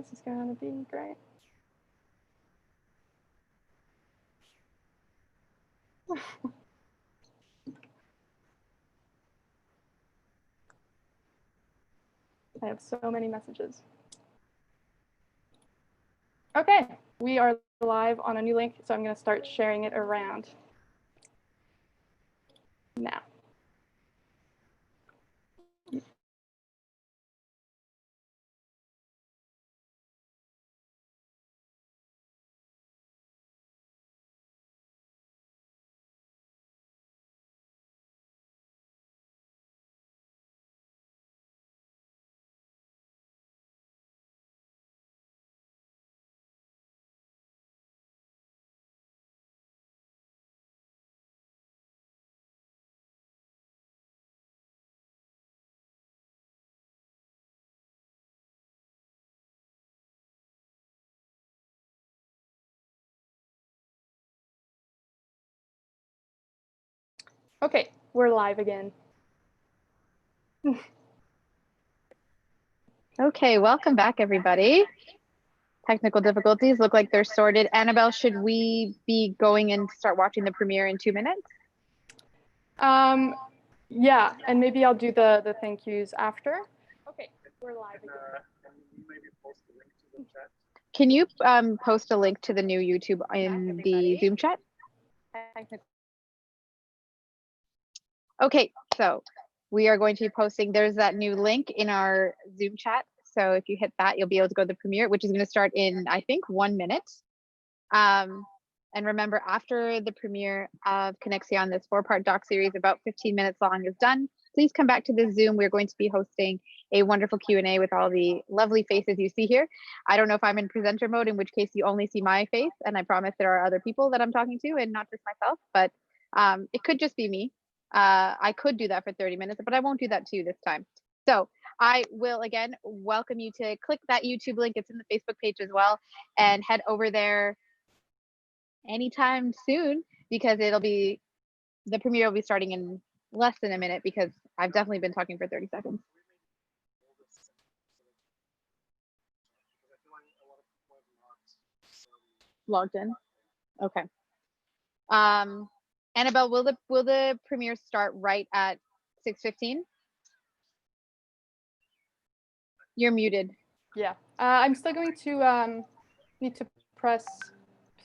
This is going to be great. I have so many messages. Okay, we are live on a new link, so I'm going to start sharing it around now. Okay, we're live again. Okay, welcome back, everybody. Technical difficulties look like they're sorted. Annabelle, should we be going and start watching the premiere in 2 minutes? Yeah, and maybe I'll do the thank yous after. Okay, we're live again. Can you post a link to the new YouTube in the Zoom chat? Okay, so we are going to be posting, there's that new link in our Zoom chat. So if you hit that, you'll be able to go to the premiere, which is going to start in, I think, 1 minute. And remember, after the premiere of Connexion, this 4-part doc series, about 15 minutes long, is done, please come back to the Zoom. We're going to be hosting a wonderful Q&A with all the lovely faces you see here. I don't know if I'm in presenter mode, in which case you only see my face, and I promise there are other people that I'm talking to and not just myself, but it could just be me. I could do that for 30 minutes, but I won't do that to you this time. So I will, again, welcome you to click that YouTube link. It's in the Facebook page as well, and head over there anytime soon, because the premiere will be starting in less than a minute, because I've definitely been talking for 30 seconds. Logged in. Okay. Annabelle, will the premiere start right at 6:15? You're muted. Yeah, I'm still going to need to press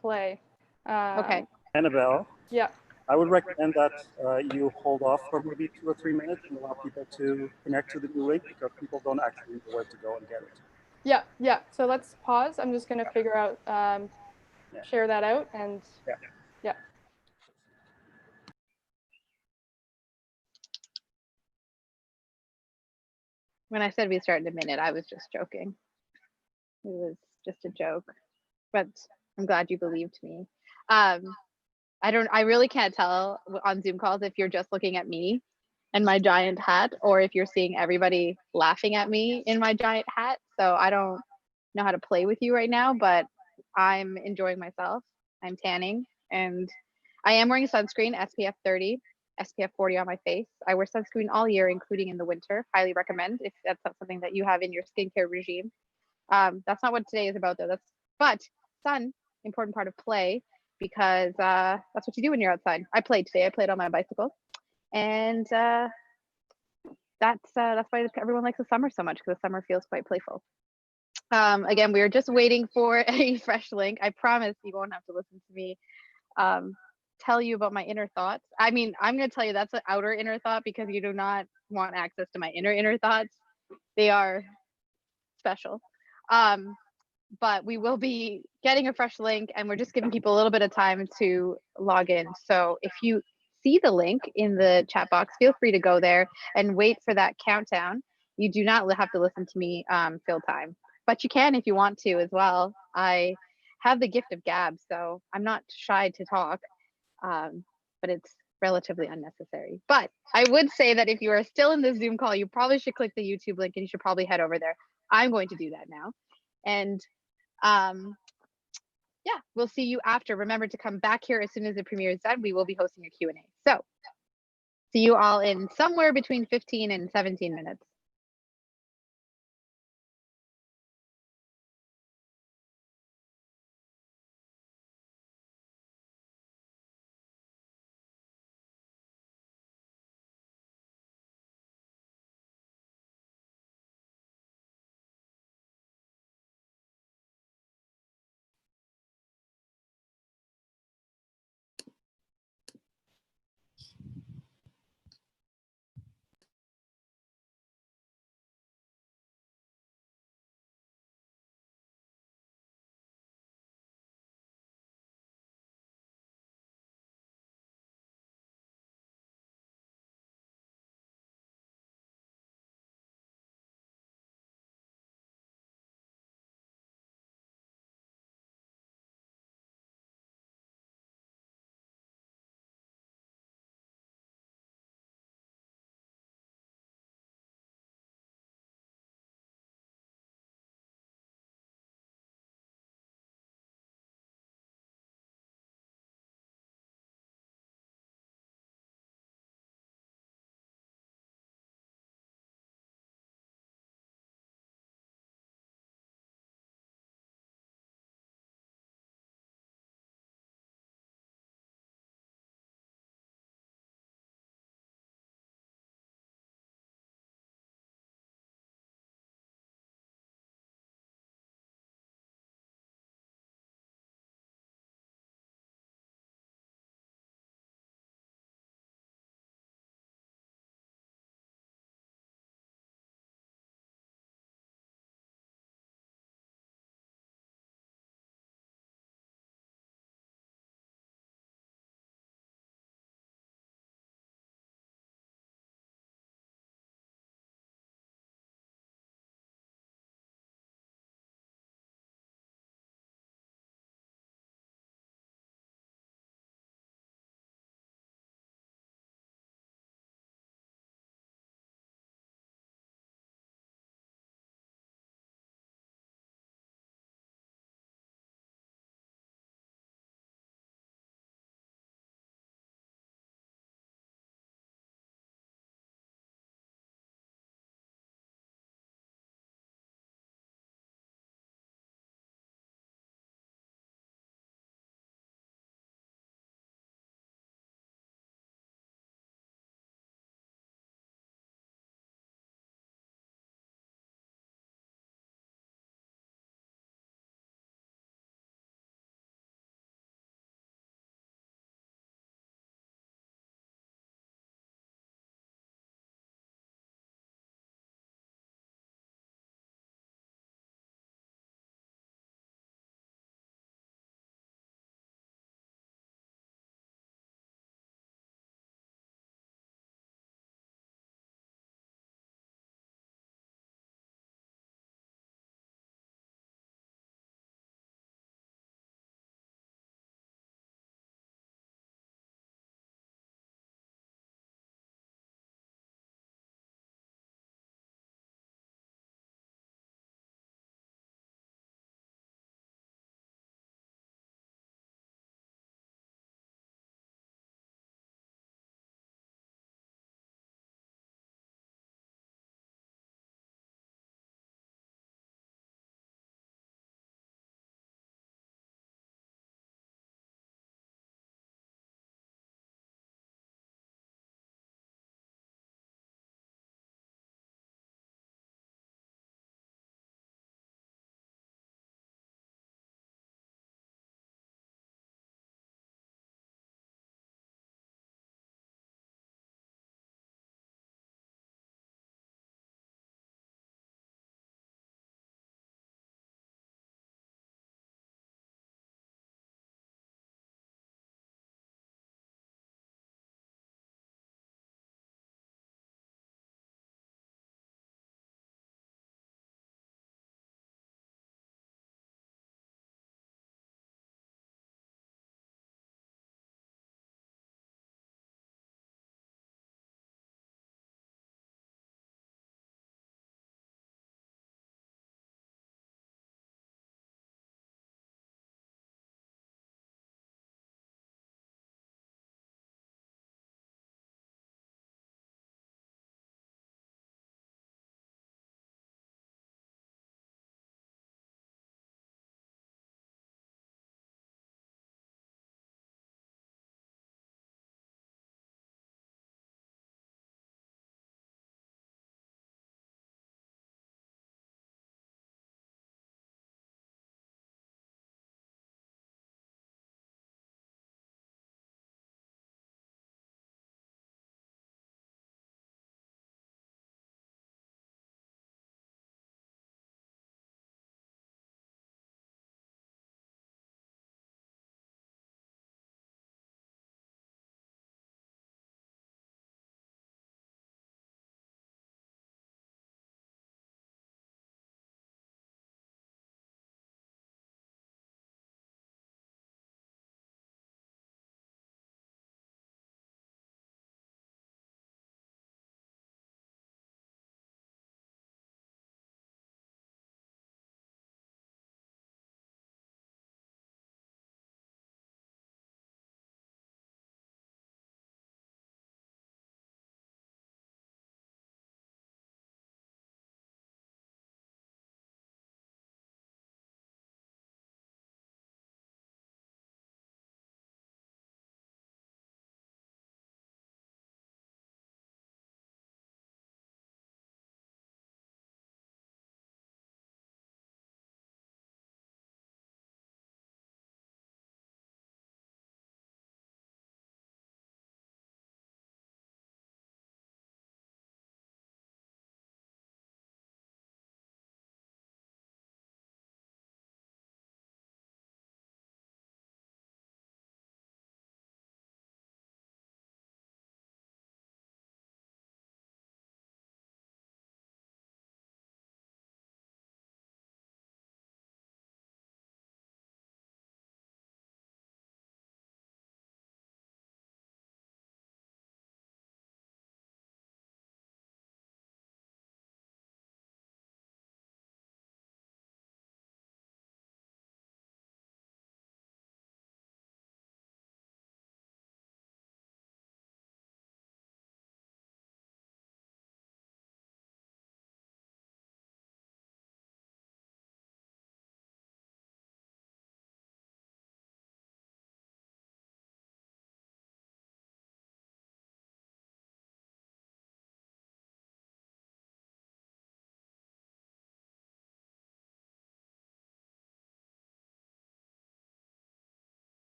play. Okay. Annabelle. Yeah. I would recommend that you hold off for maybe 2 or 3 minutes and allow people to connect to the new link, because people don't actually know where to go and get it. Yeah. So let's pause. I'm just going to figure out, share that out, and yeah. When I said we start in a minute, I was just joking. It was just a joke, but I'm glad you believed me. I really can't tell on Zoom calls if you're just looking at me and my giant hat, or if you're seeing everybody laughing at me in my giant hat. So I don't know how to play with you right now, but I'm enjoying myself. I'm tanning, and I am wearing sunscreen, SPF 30, SPF 40 on my face. I wear sunscreen all year, including in the winter. Highly recommend if that's not something that you have in your skincare regime. That's not what today is about, though. But sun, important part of play, because that's what you do when you're outside. I played today. I played on my bicycle, and that's why everyone likes the summer so much, because the summer feels quite playful. Again, we are just waiting for a fresh link. I promise you won't have to listen to me tell you about my inner thoughts. I mean, I'm going to tell you that's an outer inner thought, because you do not want access to my inner thoughts. They are special. But we will be getting a fresh link, and we're just giving people a little bit of time to log in. So if you see the link in the chat box, feel free to go there and wait for that countdown. You do not have to listen to me fill time, but you can if you want to as well. I have the gift of gab, so I'm not shy to talk, but it's relatively unnecessary. But I would say that if you are still in the Zoom call, you probably should click the YouTube link, and you should probably head over there. I'm going to do that now. And yeah, we'll see you after. Remember to come back here as soon as the premiere is done. We will be hosting a Q&A. So see you all in somewhere between 15 and 17 minutes.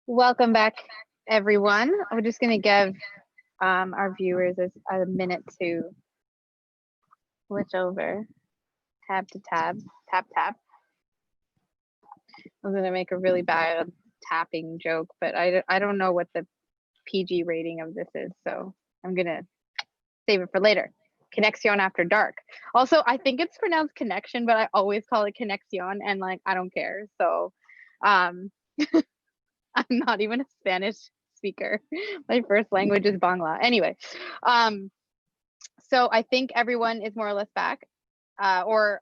Welcome back, everyone. We're just going to give our viewers a minute to switch over, tab to tab, tap, tap. I'm going to make a really bad tapping joke, but I don't know what the PG rating of this is, so I'm going to save it for later. Connexion after dark. Also, I think it's pronounced connection, but I always call it Connexion, and like I don't care. So I'm not even a Spanish speaker. My first language is Bangla. Anyway, so I think everyone is more or less back. Or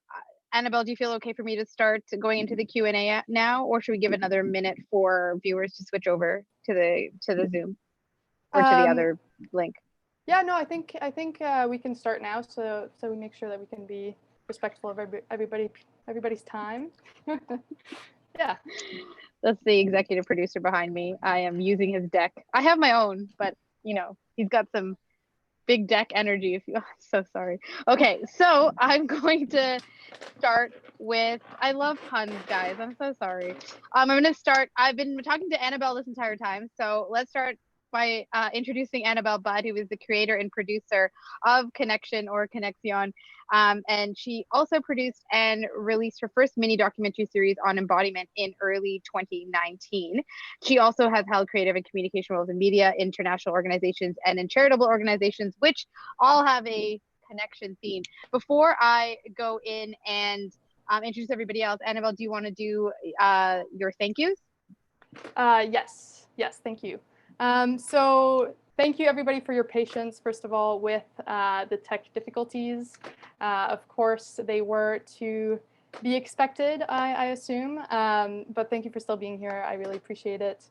Annabelle, do you feel okay for me to start going into the Q&A now, or should we give another minute for viewers to switch over to the Zoom or to the other link? Yeah, no, I think we can start now, so we make sure that we can be respectful of everybody's time. Yeah. That's the executive producer behind me. I am using his deck. I have my own, but you know, he's got some big deck energy. If you, so sorry. Okay, so I'm going to start with. I love puns, guys. I'm so sorry. I'm going to start. I've been talking to Annabelle this entire time, so let's start by introducing Annabelle Budd, who is the creator and producer of Connection or Connexion. And she also produced and released her first mini documentary series on embodiment in early 2019. She also has held creative and communication roles in media, international organizations, and in charitable organizations, which all have a connection theme. Before I go in and introduce everybody else, Annabelle, do you want to do your thank yous? Yes, thank you. So thank you everybody for your patience, first of all, with the tech difficulties. Of course, they were to be expected, I assume, but thank you for still being here. I really appreciate it.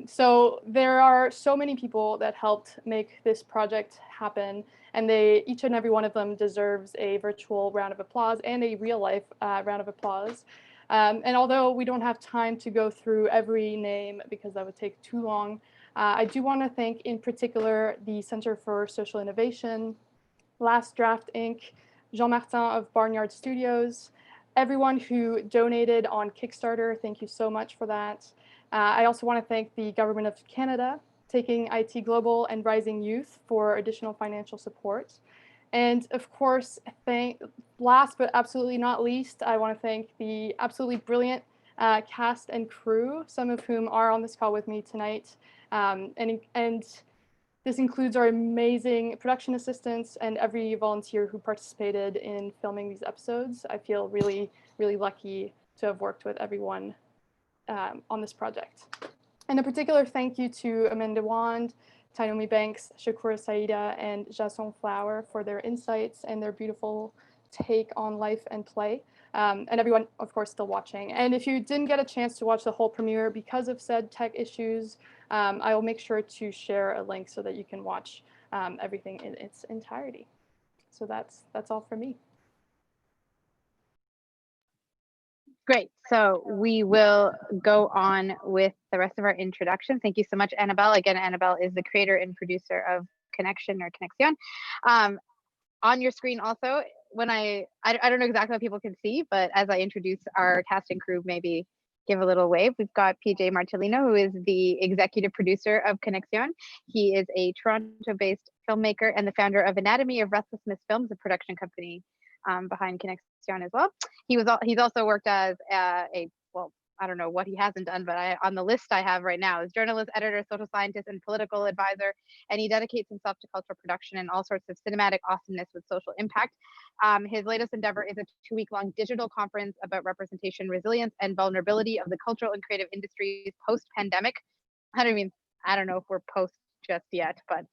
So there are so many people that helped make this project happen, and each and every one of them deserves a virtual round of applause and a real life round of applause. And although we don't have time to go through every name because that would take too long, I do want to thank in particular the Center for Social Innovation, Last Draft Inc., Jean-Martin of Barnyard Studios, everyone who donated on Kickstarter. Thank you so much for that. I also want to thank the Government of Canada, Taking IT Global, and Rising Youth for additional financial support. And of course, last but absolutely not least, I want to thank the absolutely brilliant cast and crew, some of whom are on this call with me tonight. And this includes our amazing production assistants and every volunteer who participated in filming these episodes. I feel really, really lucky to have worked with everyone on this project. And a particular thank you to Amanda Wand, Tainomi Banks, Shakura Saida, and Jason Flower for their insights and their beautiful take on life and play. And everyone, of course, still watching. And if you didn't get a chance to watch the whole premiere because of said tech issues, I will make sure to share a link so that you can watch everything in its entirety. So that's all for me. Great. So we will go on with the rest of our introduction. Thank you so much, Annabelle. Again, Annabelle is the creator and producer of Connection or Connexion. On your screen also, when I don't know exactly what people can see, but as I introduce our cast and crew, maybe give a little wave. We've got PJ Martellino, who is the executive producer of Connexion. He is a Toronto-based filmmaker and the founder of Anatomy of Restlessness Films, a production company behind Connexion as well. He's also worked as well, I don't know what he hasn't done, but on the list I have right now is journalist, editor, social scientist, and political advisor. And he dedicates himself to cultural production and all sorts of cinematic awesomeness with social impact. His latest endeavor is a 2-week-long digital conference about representation, resilience, and vulnerability of the cultural and creative industries post-pandemic. I don't know if we're post just yet, but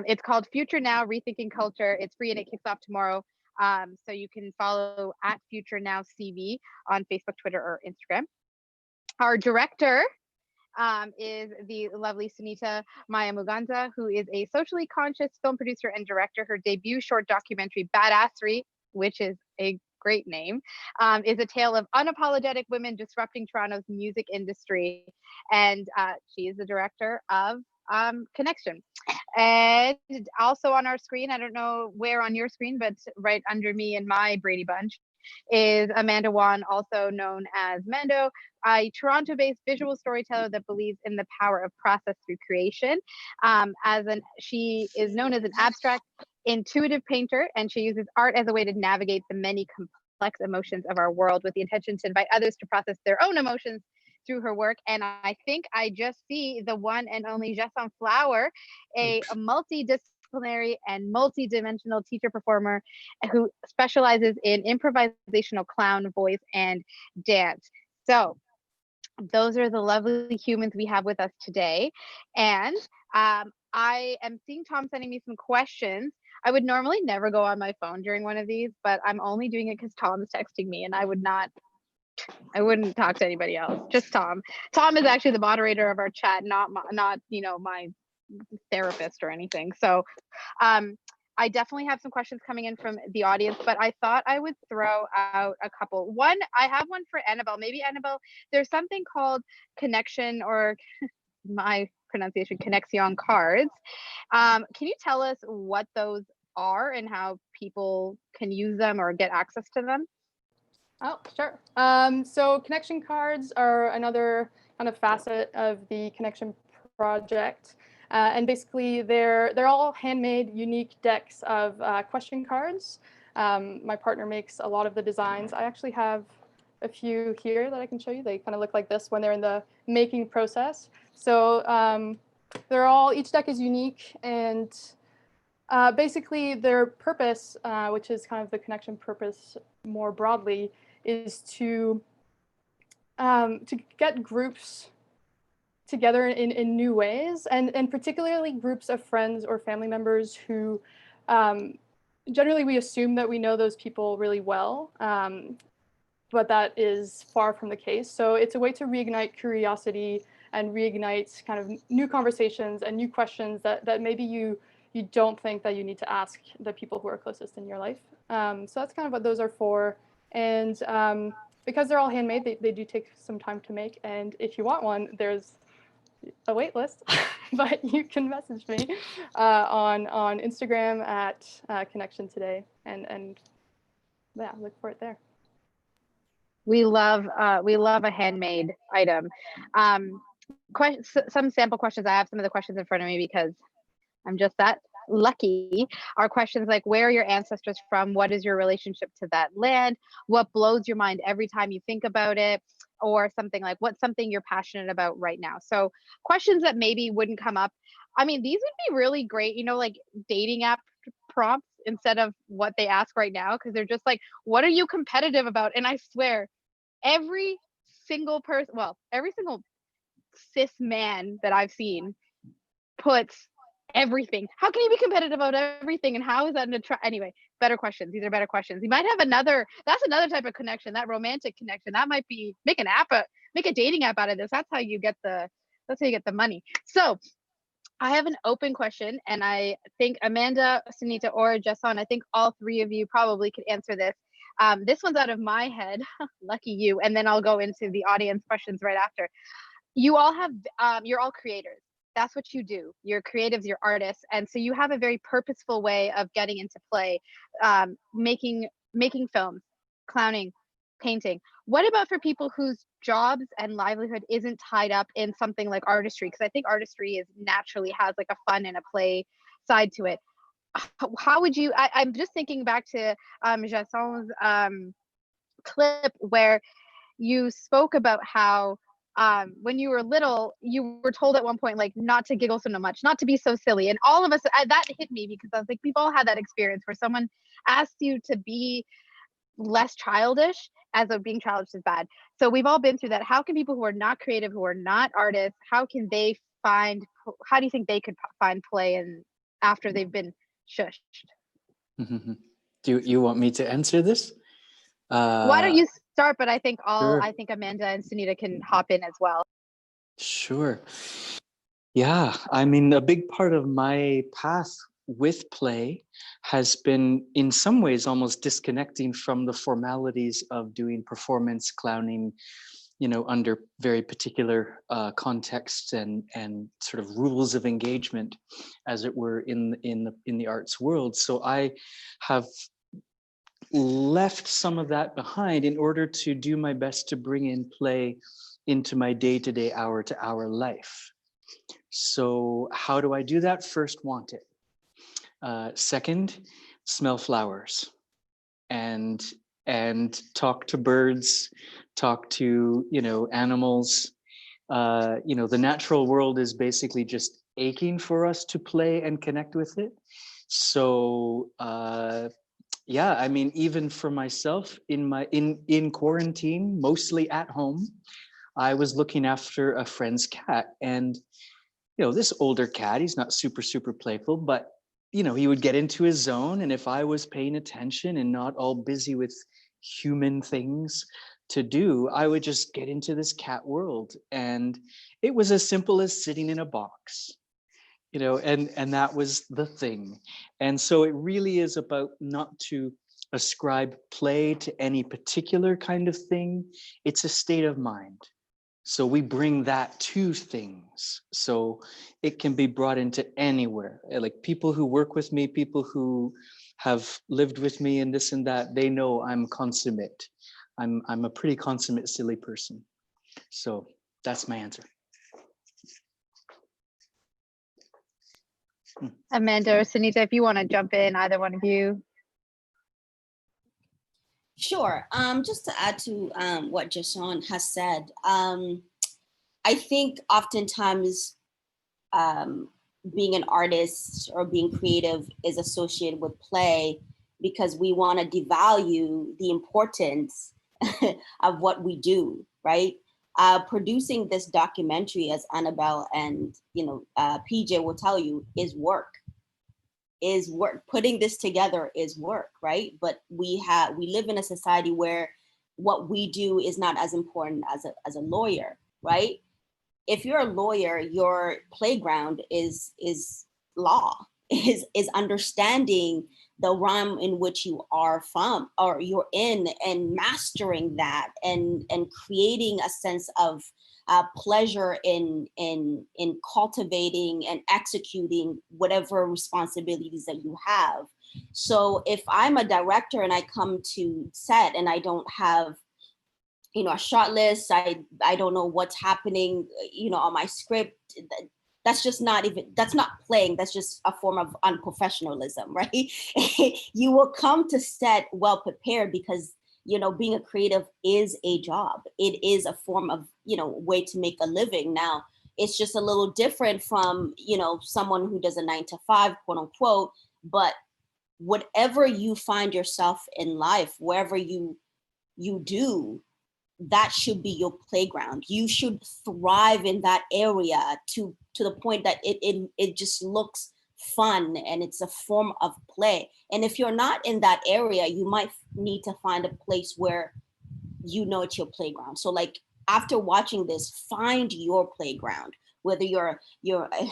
it's called Future Now, Rethinking Culture. It's free and it kicks off tomorrow. So you can follow at Future Now CV on Facebook, Twitter, or Instagram. Our director is the lovely Sunita Maya Muganza, who is a socially conscious film producer and director. Her debut short documentary, Badassery, which is a great name, is a tale of unapologetic women disrupting Toronto's music industry. And she is the director of Connection. And also on our screen, I don't know where on your screen, but right under me in my Brady Bunch, is Amanda Wan, also known as Mando, a Toronto-based visual storyteller that believes in the power of process through creation. She is known as an abstract intuitive painter, and she uses art as a way to navigate the many complex emotions of our world with the intention to invite others to process their own emotions through her work. And I think I just see the one and only Jason Flower, a multidisciplinary and multi-dimensional teacher performer who specializes in improvisational clown voice and dance. So those are the lovely humans we have with us today. And I am seeing Tom sending me some questions. I would normally never go on my phone during one of these, but I'm only doing it because Tom's texting me, and I wouldn't talk to anybody else, just Tom. Tom is actually the moderator of our chat, not my therapist or anything. So I definitely have some questions coming in from the audience, but I thought I would throw out a couple. One, I have one for Annabelle. Maybe Annabelle, there's something called Connexion, or my pronunciation, Connexion cards. Can you tell us what those are and how people can use them or get access to them? Oh, sure. So connection cards are another kind of facet of the Connexion project. And basically they're all handmade, unique decks of question cards. My partner makes a lot of the designs. I actually have a few here that I can show you. They kind of look like this when they're in the making process. So each deck is unique, and basically their purpose, which is kind of the Connexion purpose more broadly, is to get groups together in new ways, and particularly groups of friends or family members who generally we assume that we know those people really well, but that is far from the case. So it's a way to reignite curiosity and reignite kind of new conversations and new questions that maybe you don't think that you need to ask the people who are closest in your life. So that's kind of what those are for. And because they're all handmade, they do take some time to make. And if you want one, there's a wait list, but you can message me on Instagram at Connexion Today, and yeah, look for it there. We love a handmade item. Some sample questions. I have some of the questions in front of me because I'm just that lucky. Are questions like, where are your ancestors from? What is your relationship to that land? What blows your mind every time you think about it? Or something like, what's something you're passionate about right now? So questions that maybe wouldn't come up. I mean, these would be really great, like dating app prompts instead of what they ask right now, because they're just like, what are you competitive about? And I swear, every single person, well, every single cis man that I've seen puts everything. How can you be competitive about everything? And how is that anyway, better questions. These are better questions. You might have that's another type of connection, that romantic connection. That might be make a dating app out of this. That's how you get the money. So I have an open question, and I think Amanda, Sunita, or Jason, I think all three of you probably could answer this. This one's out of my head, lucky you, and then I'll go into the audience questions right after. You all have, you're all creators. That's what you do. You're creatives, you're artists. And so you have a very purposeful way of getting into play, making films, clowning, painting. What about for people whose jobs and livelihood isn't tied up in something like artistry? Because I think artistry naturally has like a fun and a play side to it. How would you, I'm just thinking back to Jason's clip where you spoke about how when you were little, you were told at one point, like, not to giggle so much, not to be so silly. And all of us, that hit me because I was like, we've all had that experience where someone asks you to be less childish, as though being childish is bad. So we've all been through that. How can people who are not creative, who are not artists, how do you think they could find play after they've been shushed? Mm-hmm. Do you want me to answer this? Why don't you start? But I think sure. I think Amanda and Sunita can hop in as well. Sure. Yeah, I mean, a big part of my path with play has been in some ways almost disconnecting from the formalities of doing performance clowning, under very particular contexts and sort of rules of engagement, as it were, in the arts world. So I have left some of that behind in order to do my best to bring in play into my day-to-day, hour-to-hour life. So how do I do that? First, want it. Second, smell flowers and talk to birds, talk to, animals. The natural world is basically just aching for us to play and connect with it. So yeah, I mean, even for myself in quarantine, mostly at home, I was looking after a friend's cat, and this older cat, he's not super playful, but he would get into his zone, and if I was paying attention and not all busy with human things to do, I would just get into this cat world. And it was as simple as sitting in a box, and that was the thing. And so it really is about not to ascribe play to any particular kind of thing. It's a state of mind. So we bring that to things. So it can be brought into anywhere. Like people who work with me, people who have lived with me and this and that, they know I'm consummate. I'm a pretty consummate silly person. So that's my answer. Amanda or Sunita, if you want to jump in, either one of you. Sure. Just to add to what Jason has said, I think oftentimes being an artist or being creative is associated with play because we want to devalue the importance of what we do, right? Producing this documentary, as Annabelle and PJ will tell you, is work. Putting this together is work, right? But we live in a society where what we do is not as important as a lawyer, right? If you're a lawyer, your playground is law, is understanding the realm in which you are from or you're in, and mastering that and creating a sense of pleasure in cultivating and executing whatever responsibilities that you have. So if I'm a director and I come to set and I don't have a shot list, I don't know what's happening on my script, that's not playing, that's just a form of unprofessionalism, right? You will come to set well prepared because being a creative is a job. It is a form of way to make a living. Now it's just a little different from someone who does a 9-to-5, quote unquote. But whatever you find yourself in life, wherever you do, that should be your playground. You should thrive in that area to the point that it just looks fun and it's a form of play. And if you're not in that area, you might need to find a place where it's your playground. So like after watching this, find your playground, whether you're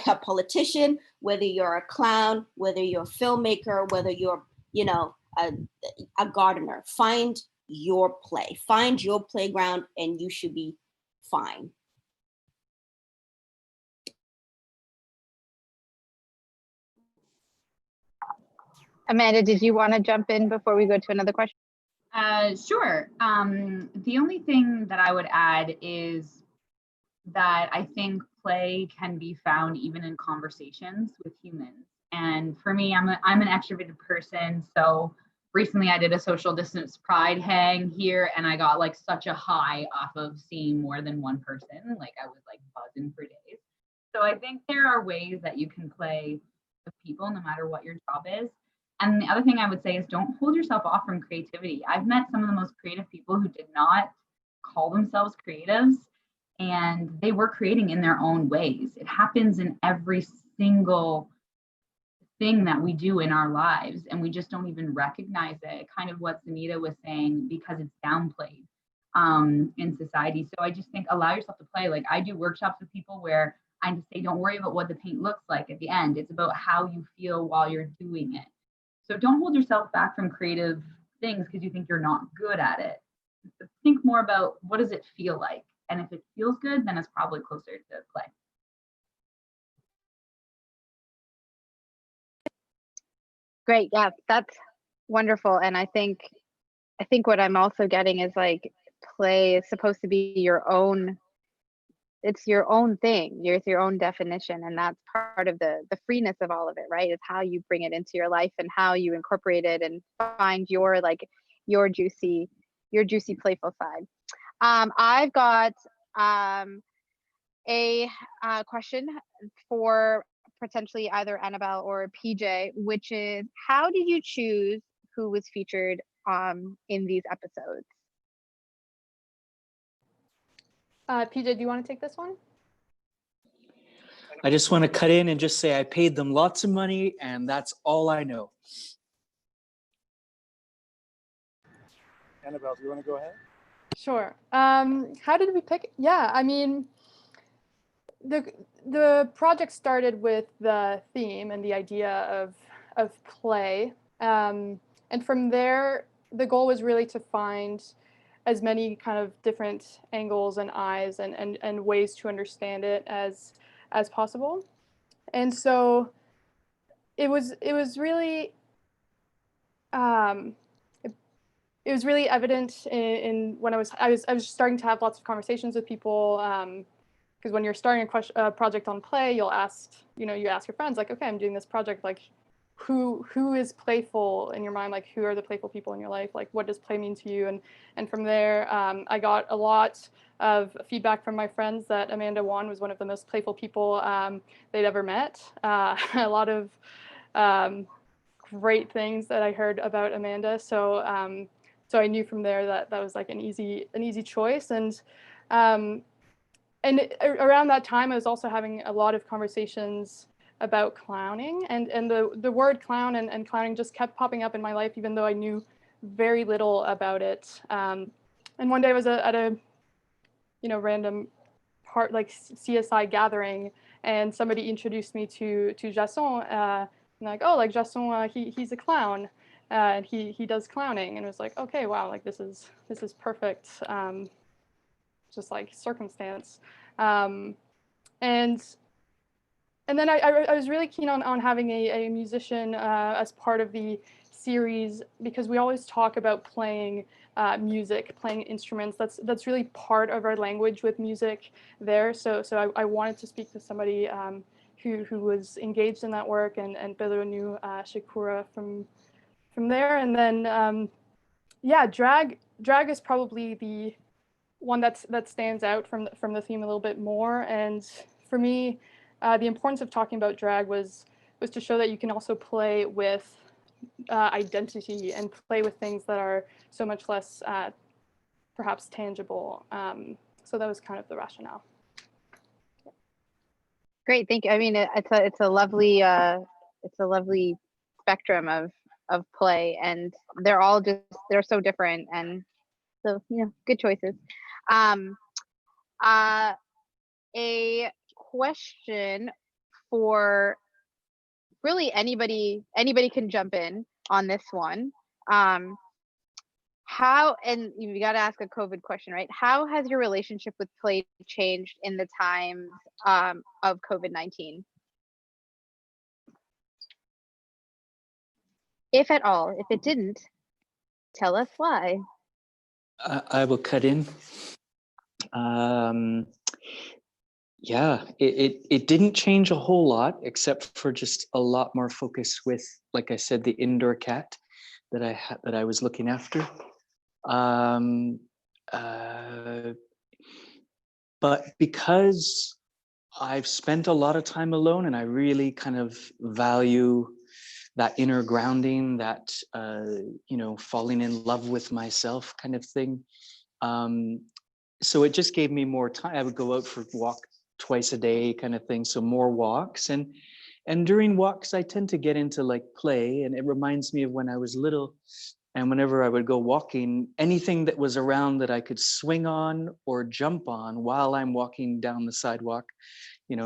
a politician, whether you're a clown, whether you're a filmmaker, whether you're a gardener. Find your play, find your playground, and you should be fine. Amanda, did you want to jump in before we go to another question? Sure. The only thing that I would add is that I think play can be found even in conversations with humans. And for me, I'm an extroverted person, so recently I did a social distance pride hang here and I got like such a high off of seeing more than one person. Like I was like buzzing for days. So I think there are ways that you can play with people no matter what your job is. And the other thing I would say is don't hold yourself off from creativity. I've met some of the most creative people who did not call themselves creatives, and they were creating in their own ways. It happens in every single thing that we do in our lives, and we just don't even recognize it. Kind of what Sunita was saying, because it's downplayed in society. So I just think allow yourself to play. Like I do workshops with people where I just say, don't worry about what the paint looks like at the end. It's about how you feel while you're doing it. So don't hold yourself back from creative things because you think you're not good at it. Think more about what does it feel like? And if it feels good, then it's probably closer to play. Great. Yeah, that's wonderful. And I think I think what I'm also getting is like play is supposed to be your own, it's your own thing. It's your own definition, and that's part of the freeness of all of it, right? Is how you bring it into your life and how you incorporate it and find your like your juicy playful side. I've got a question for potentially either Annabelle or PJ, which is how did you choose who was featured in these episodes? PJ, do you want to take this one? I just want to cut in and just say I paid them lots of money, and that's all I know. Annabelle, do you want to go ahead? Sure. How did we pick? Yeah, I mean, the project started with the theme and the idea of play, and from there, the goal was really to find as many kind of different angles and eyes and ways to understand it as possible. And so it was really it was really evident in when I was starting to have lots of conversations with people, because when you're starting a project on play, you ask your friends, like, okay, I'm doing this project, like who is playful in your mind, like who are the playful people in your life, like what does play mean to you, and from there I got a lot of feedback from my friends that Amanda Wan was one of the most playful people they'd ever met. A lot of great things that I heard about Amanda, so I knew from there that was like an easy choice. And around that time, I was also having a lot of conversations about clowning, and the word clown and clowning just kept popping up in my life, even though I knew very little about it. And one day I was at a random part, like CSI gathering, and somebody introduced me to Jason, and like, oh, like Jason, he's a clown, and he does clowning, and it was like, okay, wow, like this is perfect, just like circumstance, and then I was really keen on having a musician as part of the series, because we always talk about playing music, playing instruments. That's really part of our language with music there. So I wanted to speak to somebody who was engaged in that work, and Pedro knew Shakura from there. And then yeah, drag is probably the one that stands out from the theme a little bit more. And for me, the importance of talking about drag was to show that you can also play with identity and play with things that are so much less perhaps tangible. So that was kind of the rationale. Great, thank you. I mean, it's a lovely spectrum of play, and they're so different, and so good choices. A question for really anybody can jump in on this one. How, and you got to ask a COVID question, right? How has your relationship with play changed in the times of COVID-19? If at all. If it didn't, tell us why. I will cut in. Yeah, it didn't change a whole lot, except for just a lot more focus with, like I said, the indoor cat that I was looking after. But because I've spent a lot of time alone, and I really kind of value that inner grounding, that falling in love with myself kind of thing. So it just gave me more time. I would go out for walk twice a day kind of thing, so more walks, and during walks I tend to get into like play, and it reminds me of when I was little, and whenever I would go walking, anything that was around that I could swing on or jump on while I'm walking down the sidewalk,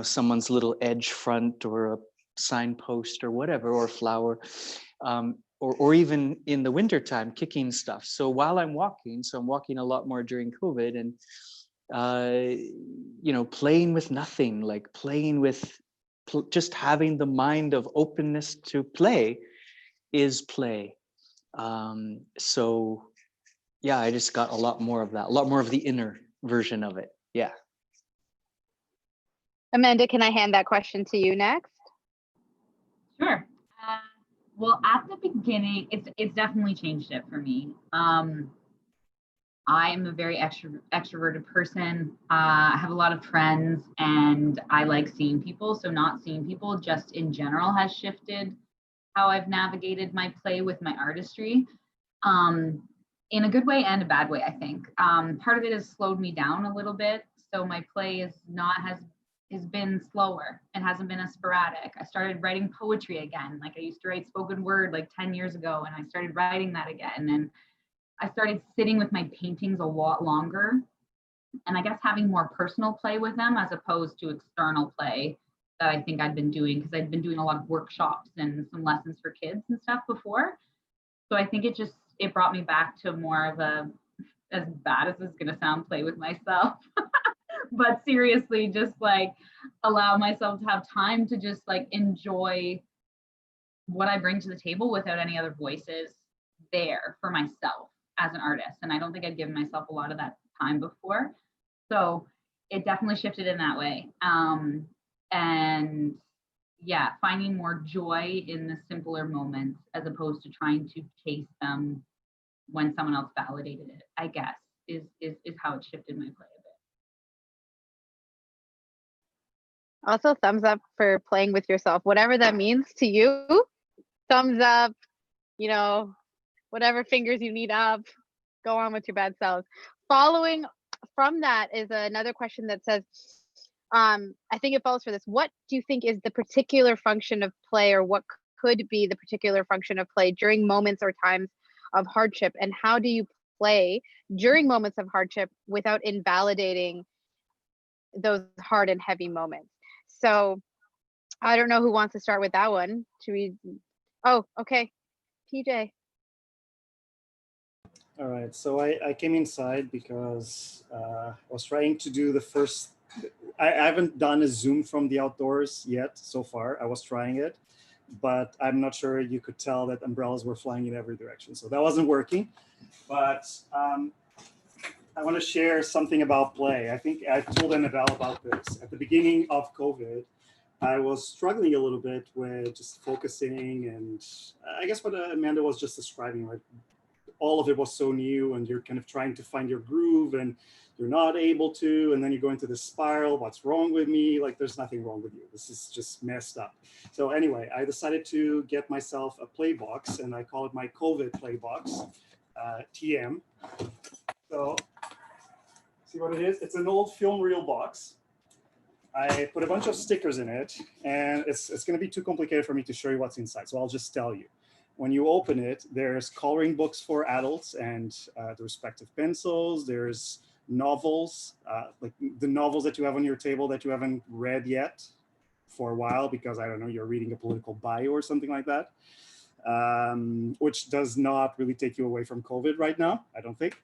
someone's little edge front or a signpost or whatever, or a flower, or even in the wintertime, kicking stuff. So while I'm walking, so I'm walking a lot more during COVID, and playing with nothing, like playing with just having the mind of openness to play is play. So yeah, I just got a lot more of that, a lot more of the inner version of it. Yeah. Amanda, can I hand that question to you next? Sure. Well, at the beginning, it's definitely changed it for me. I am a very extroverted person. I have a lot of friends and I like seeing people. So not seeing people just in general has shifted how I've navigated my play with my artistry, in a good way and a bad way, I think. Part of it has slowed me down a little bit. So my play has been slower. It hasn't been as sporadic. I started writing poetry again. Like I used to write spoken word like 10 years ago, and I started writing that again. And I started sitting with my paintings a lot longer, and I guess having more personal play with them as opposed to external play that I think I'd been doing, because I'd been doing a lot of workshops and some lessons for kids and stuff before. So I think it brought me back to more of a, as bad as it's gonna sound, play with myself, but seriously, just like allow myself to have time to just like enjoy what I bring to the table without any other voices there for myself as an artist. And I don't think I'd given myself a lot of that time before. So it definitely shifted in that way. And yeah, finding more joy in the simpler moments as opposed to trying to chase them when someone else validated it, I guess, is how it shifted my play a bit. Also, thumbs up for playing with yourself, whatever that means to you. Thumbs up, you know, whatever fingers you need up, go on with your bad selves. Following from that is another question that says, I think it follows for this. What do you think is the particular function of play, or what could be the particular function of play during moments or times of hardship? And how do you play during moments of hardship without invalidating those hard and heavy moments? So I don't know who wants to start with that one. Should we? Oh, okay. PJ. All right, so I came inside because I was trying to do the first, I haven't done a Zoom from the outdoors yet so far. I was trying it, but I'm not sure you could tell that umbrellas were flying in every direction. So that wasn't working, but I want to share something about play. I think I told Annabelle about this. At the beginning of COVID, I was struggling a little bit with just focusing, and I guess what Amanda was just describing, right? All of it was so new, and you're kind of trying to find your groove and you're not able to, and then you go into this spiral. What's wrong with me? Like, there's nothing wrong with you. This is just messed up. So anyway, I decided to get myself a play box, and I call it my COVID play box, TM. So see what it is? It's an old film reel box. I put a bunch of stickers in it, and it's going to be too complicated for me to show you what's inside. So I'll just tell you. When you open it, there's coloring books for adults and the respective pencils. There's novels, like the novels that you have on your table that you haven't read yet for a while because, I don't know, you're reading a political bio or something like that, which does not really take you away from COVID right now, I don't think.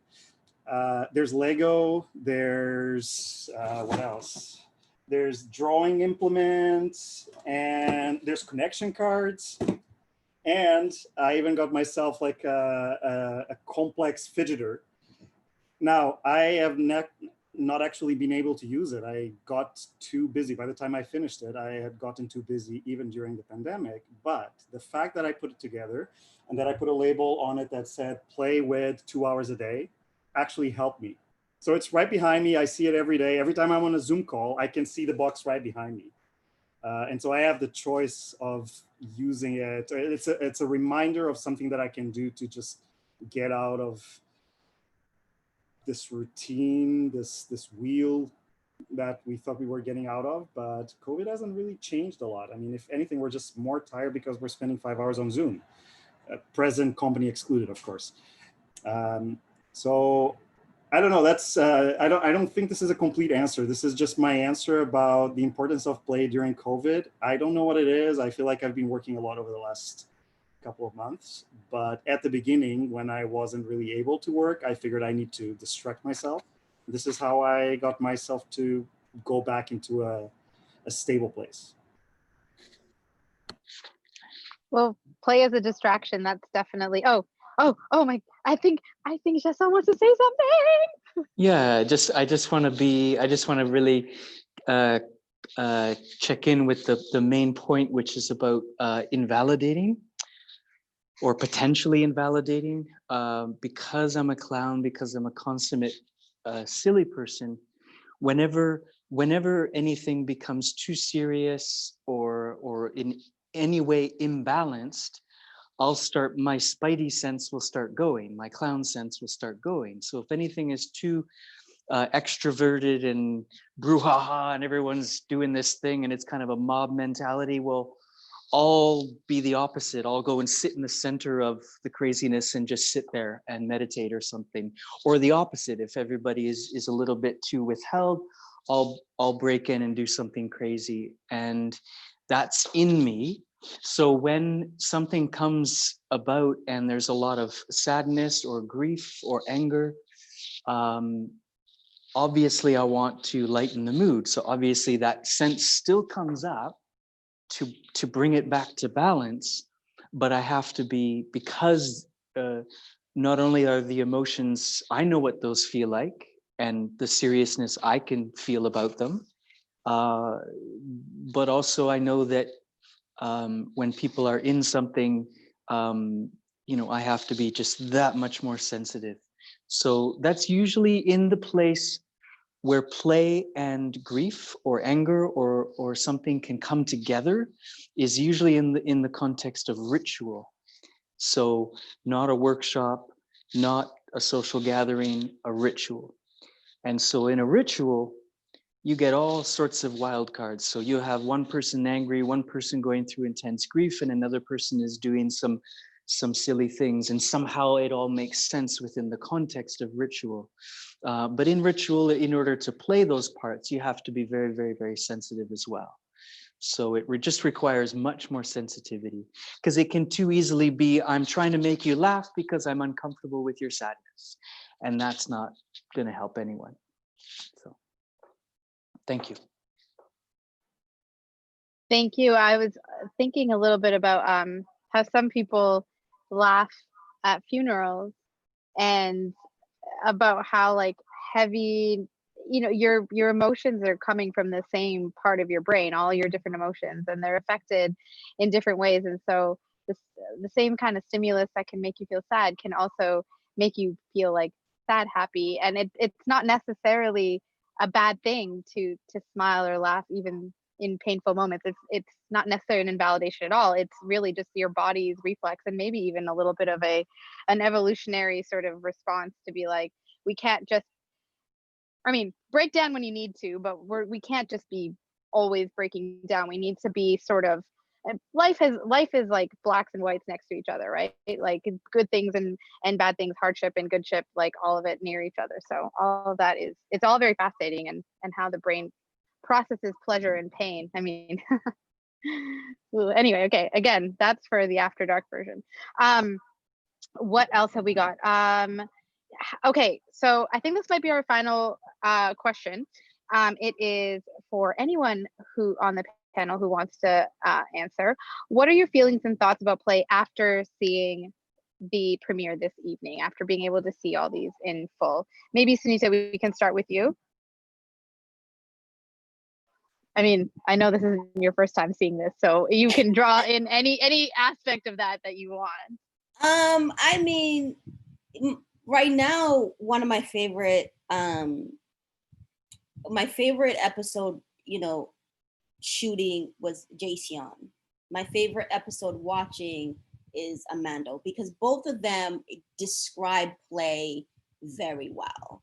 There's Lego. There's, what else? There's drawing implements, and there's connection cards. And I even got myself like a complex fidgeter. Now, I have not actually been able to use it. I got too busy. By the time I finished it, I had gotten too busy even during the pandemic. But the fact that I put it together and that I put a label on it that said play with 2 hours a day actually helped me. So it's right behind me. I see it every day. Every time I'm on a Zoom call, I can see the box right behind me. And so I have the choice of using it. It's a reminder of something that I can do to just get out of this routine, this wheel that we thought we were getting out of. But COVID hasn't really changed a lot. I mean, if anything, we're just more tired because we're spending 5 hours on Zoom, present company excluded, of course. So I don't know. That's I don't think this is a complete answer. This is just my answer about the importance of play during COVID. I don't know what it is. I feel like I've been working a lot over the last couple of months, but at the beginning, when I wasn't really able to work, I figured I need to distract myself. This is how I got myself to go back into a stable place. Well, play as a distraction. That's definitely. Oh, oh my, I think Jason wants to say something. Yeah, I just want to really uh, check in with the main point, which is about invalidating or potentially invalidating. Because I'm a clown, because I'm a consummate silly person, whenever anything becomes too serious or in any way imbalanced, my spidey sense will start going, my clown sense will start going. So if anything is too extroverted and brouhaha and everyone's doing this thing and it's kind of a mob mentality, well, I'll be the opposite. I'll go and sit in the center of the craziness and just sit there and meditate or something. Or the opposite, if everybody is a little bit too withheld, I'll break in and do something crazy. And that's in me. So when something comes about and there's a lot of sadness or grief or anger, obviously I want to lighten the mood. So obviously that sense still comes up to bring it back to balance, but I have to be, because not only are the emotions, I know what those feel like and the seriousness I can feel about them, but also I know that when people are in something, I have to be just that much more sensitive. So that's usually in the place where play and grief or anger or something can come together, is usually in the context of ritual. So not a workshop, not a social gathering, a ritual. And so in a ritual, you get all sorts of wild cards. So you have one person angry, one person going through intense grief, and another person is doing some silly things, and somehow it all makes sense within the context of ritual. But in ritual, in order to play those parts, you have to be very, very, very sensitive as well. So it just requires much more sensitivity, because it can too easily be, I'm trying to make you laugh because I'm uncomfortable with your sadness. And that's not going to help anyone. So thank you. Thank you. I was thinking a little bit about how some people laugh at funerals, and about how like heavy, your emotions are coming from the same part of your brain, all your different emotions, and they're affected in different ways. And so this, the same kind of stimulus that can make you feel sad can also make you feel like sad happy, and it's not necessarily a bad thing to smile or laugh even in painful moments. It's not necessarily an invalidation at all. It's really just your body's reflex, and maybe even a little bit of an evolutionary sort of response to be like, we can't just, I mean, break down when you need to, but we can't just be always breaking down. We need to be sort of, life is like blacks and whites next to each other, right? Like good things and bad things, hardship and good ship, like all of it near each other. So all of that it's all very fascinating, and how the brain processes pleasure and pain. I mean, anyway, okay, again, that's for the after dark version. What else have we got? Okay, so I think this might be our final question. It is for anyone who on the panel who wants to answer. What are your feelings and thoughts about play after seeing the premiere this evening, after being able to see all these in full? Maybe Sunita, we can start with you. I mean, I know this isn't your first time seeing this, so you can draw in any aspect of that you want. I mean, right now, one of my favorite episode, shooting was Jason. My favorite episode watching is Amando, because both of them describe play very well,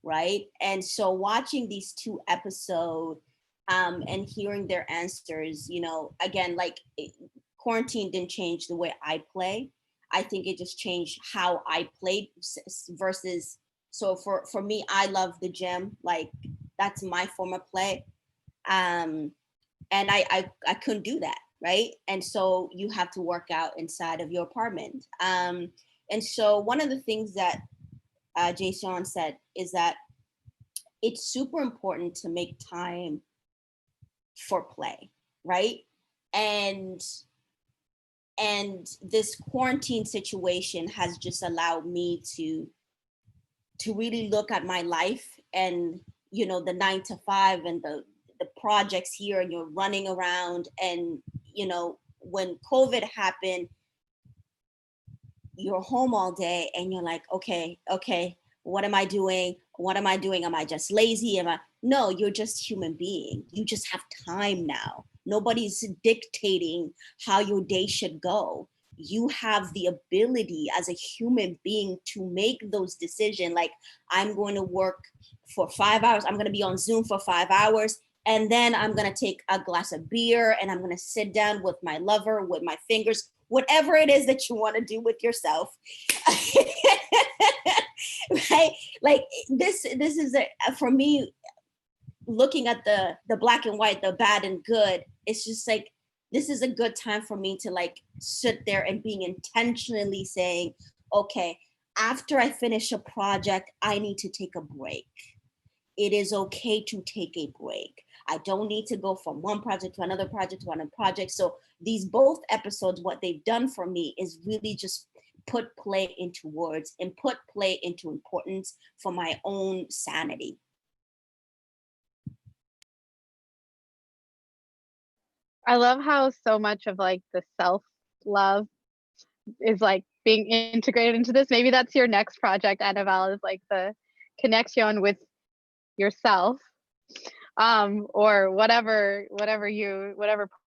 right? And so watching these two episodes and hearing their answers, again, like quarantine didn't change the way I play. I think it just changed how I played versus, so for me, I love the gym, like that's my form of play. And I couldn't do that, right? And so you have to work out inside of your apartment. And so one of the things that Jason said is that it's super important to make time for play, right? And And this quarantine situation has just allowed me to really look at my life, and you know, the 9 to 5 and the projects here, and you're running around, and you know, when COVID happened, you're home all day and you're like, okay, what am I doing? Am I just lazy? No, you're just human being. You just have time now. Nobody's dictating how your day should go. You have the ability as a human being to make those decisions. Like, I'm going to work for 5 hours. I'm going to be on Zoom for 5 hours. And then I'm going to take a glass of beer and I'm going to sit down with my lover, with my fingers, whatever it is that you want to do with yourself. Right? Like this is for me, looking at the black and white, the bad and good, it's just like, this is a good time for me to like sit there and being intentionally saying, okay, after I finish a project, I need to take a break. It is okay to take a break. I don't need to go from one project to another project to another project. So these both episodes, what they've done for me is really just put play into words and put play into importance for my own sanity. I love how so much of like the self-love is like being integrated into this. Maybe that's your next project, Annabelle, is like the connection with yourself, or whatever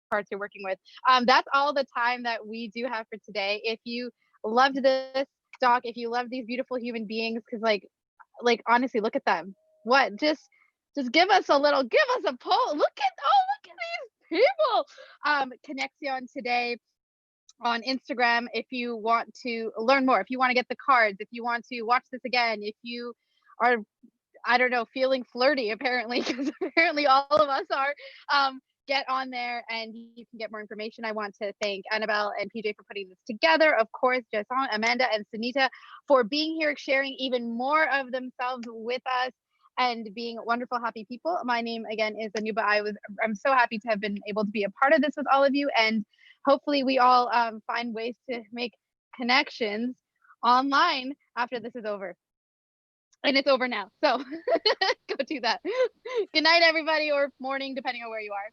parts you're working with. That's all the time that we do have for today. If you loved this doc, if you love these beautiful human beings, because like honestly, look at them. What? Just give us a poll. Look at these people. Connexion today on Instagram if you want to learn more, if you want to get the cards, if you want to watch this again, if you are, I don't know, feeling flirty apparently, because apparently all of us are, get on there and you can get more information. I want to thank Annabelle and PJ for putting this together. Of course, Jason, Amanda, and Sunita for being here, sharing even more of themselves with us and being wonderful, happy people. My name again is Anuba. I'm so happy to have been able to be a part of this with all of you, and hopefully we all find ways to make connections online after this is over. And it's over now. So go do that. Good night, everybody, or morning, depending on where you are.